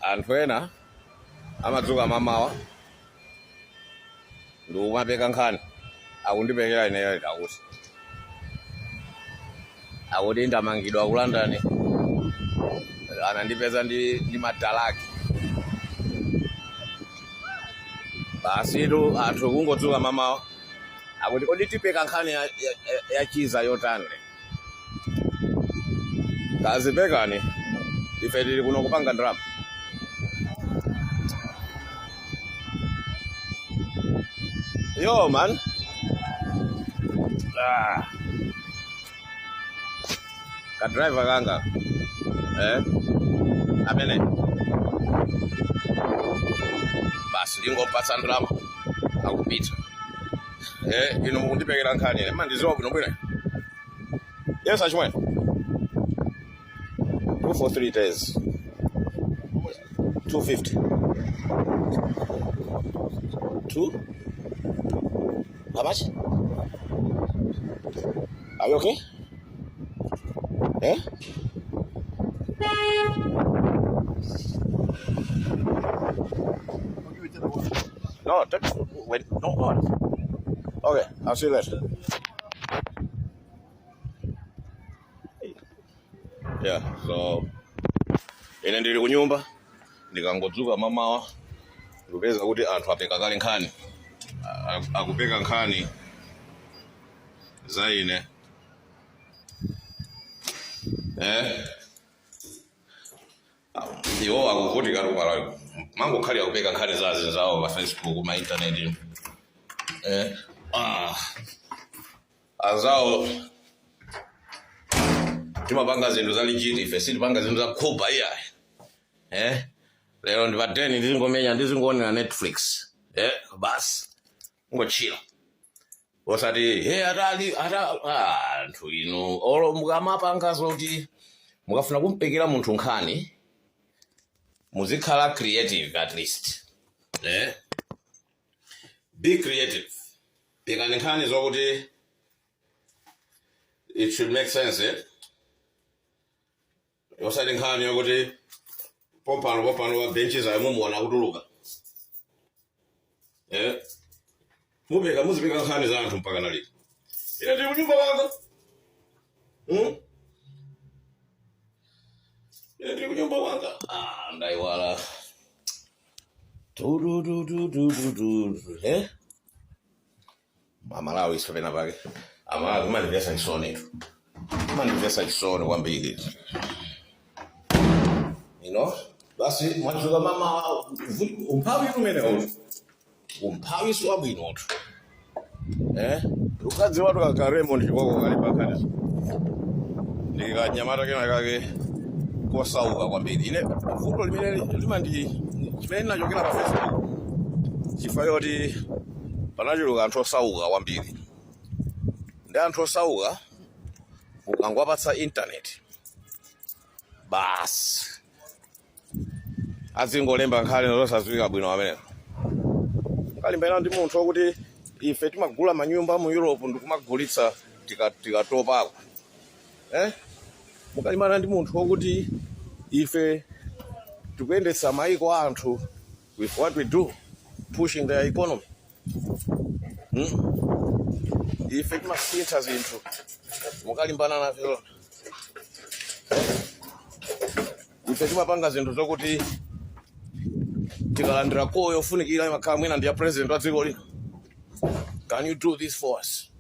anthu ena amadzuka mamawa ndikumapeka nkhani akundipekera ineyo akuti ndamangidwa ku London anandipeza ndi madalaki basitu anthu kungodzuka mamawa akuti kodi tipeka nkhani ya chiza yotani kazipekani ife tili kuno kupanga ndalama. Yo man, ka driver kanga amene basi ingopatsa ndalama akupita ino mukundipekera nkhani mandiziwa bwino bwino. Yes achimwene 2 for 3 days 250 2. How much? Are you okay? Eh? No, wait, no, no. Okay, I'll see you later. Yeah, so ine ndili kunyumba ndikangodzuka mamawa ndikupeza kuti anthu apeka kale nkhani akupeka nkhani za ine iwo akuvuti kalukala mangokhali akupeka nkhani zawo pa Facebook ma internet azawo timapanga zinthu za legit ife sitipanga zinthu za khuba iyayi lero ndipadeni ndizingomenya ndizingoonera Netflix basi ngochila osati atali anthu ino olo mukamapanga zoti mukafuna kumpekera munthu nkhani muzikhala creative at least be creative pekani nkhani zokuti it should make sense osati nkhani yokuti popano wa benches ayo mumuona kutuluka muzipeka nkhani za anthu mpaka nalito ine tili kunyumba wanga ine tili kunyumba wanga ndaiwala amalawi isipena pake amalawi kumandivesa chisoni kwambiri basi mwadzuka mama umphawi umene umphawi swabwinotu ukadzi watu kaka Raymond chikoko kali pakhani ndikanyamata kena kake kosauka kwambiri ine vuto limene nachokera pa Facebook chifukwa choti panachuluka anthu osauka kwambiri ndi anthu osauka ukangwapatsa internet basi azingolemba nkhani zosadziwika bwino amene ngalimbana ndi munthu wokuti ife timagula manyumba mu Europe ndikumagulitsa tikatopako mukalimbana ndi munthu wokuti ife tikuyendetsa maiko anthu with what we do pushing their economy ife timasintha zinthu mukalimbana navyo ife timapanga zinthu zokuti tikalandira koyo yofunikira imakhala mwina ndiya president wa dziko lino. Can you do this for us?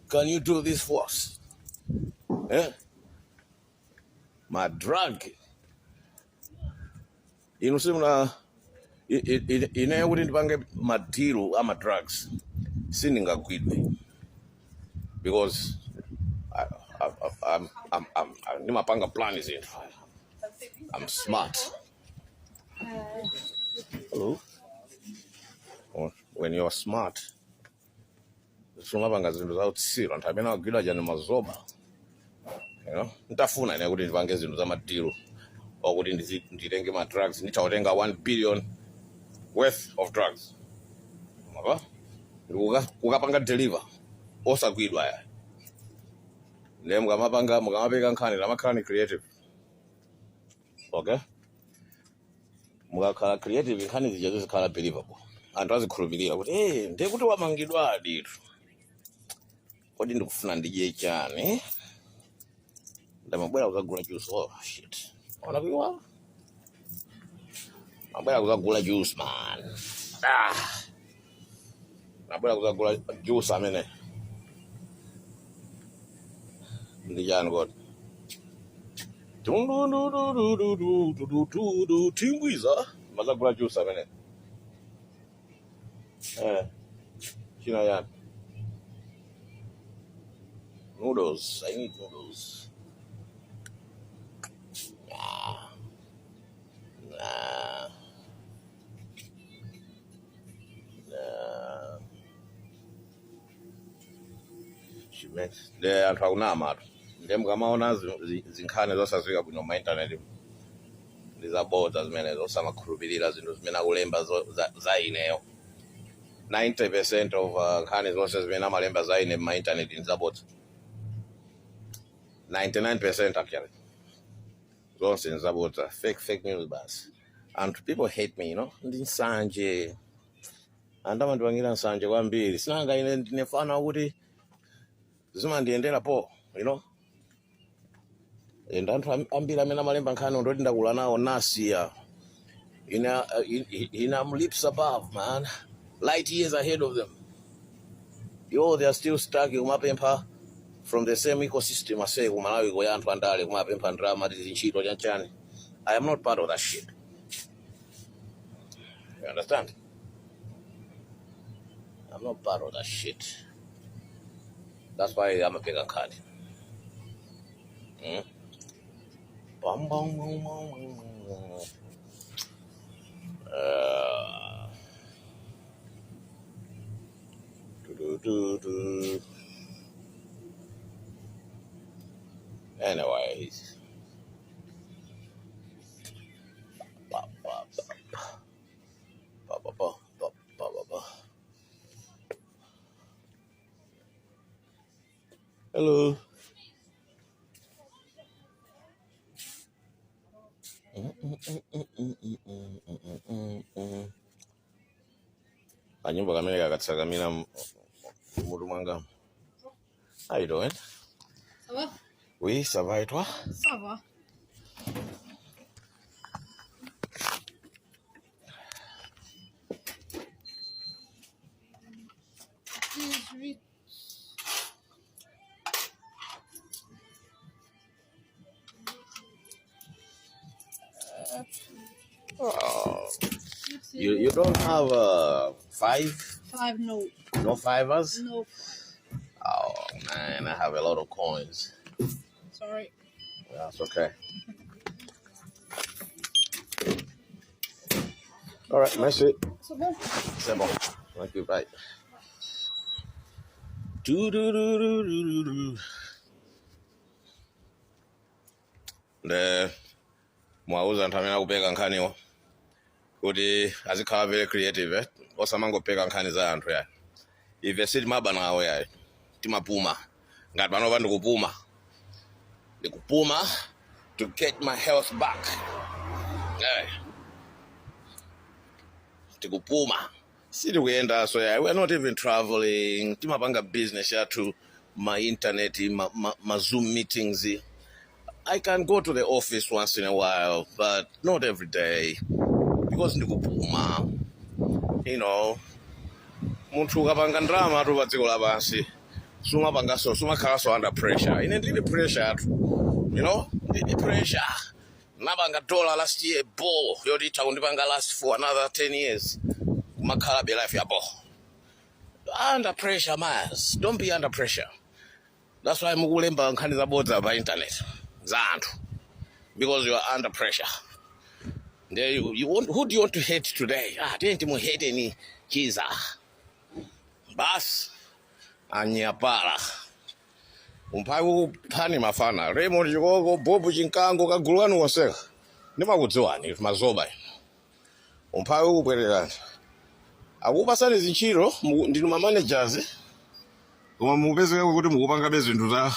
Can you do this for us? My drug inu simuna ine kuti ndipange madiru ama drugs sindingagwidwe because I'm nimapanga plan zinthu. I'm smart. Hello? When you're smart, sumapanga zinthu zautsiro anthu amene agwidwa jani mazoba ntafuna ine kuti ndipange zinthu za madiru okuti nditenge ma drugs nditautenga 1 billion worth of drugs kukapanga deliver osagwidwa ya ne mukamapeka nkhani lamakhala ni creative okay mukakhala creative nkhani zija zizikhala believable anthu azikhulupirira kuti ndiye kuti wamangidwa aditu kodi ndikufuna ndidye chani ndamabwera kuzagula juice. Oh shit, ona kuiwa mabwera kuzagula juice man. Mabwera kuzagula juice amene ndi chani kodi tingwiza mazagula juice amene china yani noodles. I need noodles. Nah. She makes the anthu akunama atu ndiye mukamaona zinkhani zosazwika bwino ma internet ndizabodza zimene zosamakhulupirira zinthu zimene akulemba za ineyo. 90% of nkhani zonse zimene amalemba za ine ma internet ndizabodza. 99% actually zonse ndizabodza. Fake news basi. And people hate me, you know. Ndi nsanje andamandipangira nsanje kwambiri sinanga ine ndinefana kuti zimandiendera po, you know. And anthu ambiri amene amalemba nkhani ndoti ndakula nawo nasiya I'm leaps above, man, light years ahead of them. They are still stuck kumapempha from the same ecosystem ase kumalawi ko yanthu andale kumapempha ndrama tizinchito chanchani. I am not part of that shit. You understand? I'm not part of that shit. That's why I'm a bigger card. Anyways. Hello. Anyumba kamene kakatsakamira mutu mwanga. How you doing? Ça va? Oui, ça va et toi? Ça va. Oh. You don't have 5? 5, no. No 5ers? No. Oh man, I have a lot of coins. Sorry. That's okay. All right, merci. C'est bon? C'est bon. Thank you, bye. Mwauza anthu amene akupeka nkhaniwo kuti azikhala very creative, osamangopeka nkhani za anthu yani. Ife sitimaba nawo yani, timapuma. Ngati panopa ndikupuma to get my health back. Tikupuma. Sitikuyenda so yeah, we're not even traveling. Timapanga business yathu, my internet, my Zoom meetings. I can go to the office once in a while, but not every day. Because ndikupuma. You know, munthu ukapanga ndrama tu pa dziko lapansi sumakhala so under pressure. Ine ndili pressure yathu. You know, ndili pressure. Napanga dollar last year, bo. Yoti takundipanga last for another 10 years. Kumakhala be life yabo. Under pressure, Miles. Don't be under pressure. That's why mukulemba nkhani zabodza pa internet. Zantu. Because you are under pressure. There who do you want to hate today? Didn't you hate any kiza? Bas. Anyapala. Umphawi kuphani mafana. Raymond Chikoko, Bobu Chinkango, kagulwanu waseka. Nimakudziwani mazoba. Umphawi kubwererana. Akupasani zinchiro ndinu ma managers. Koma mupezeka kuti mukupanga bezinthu za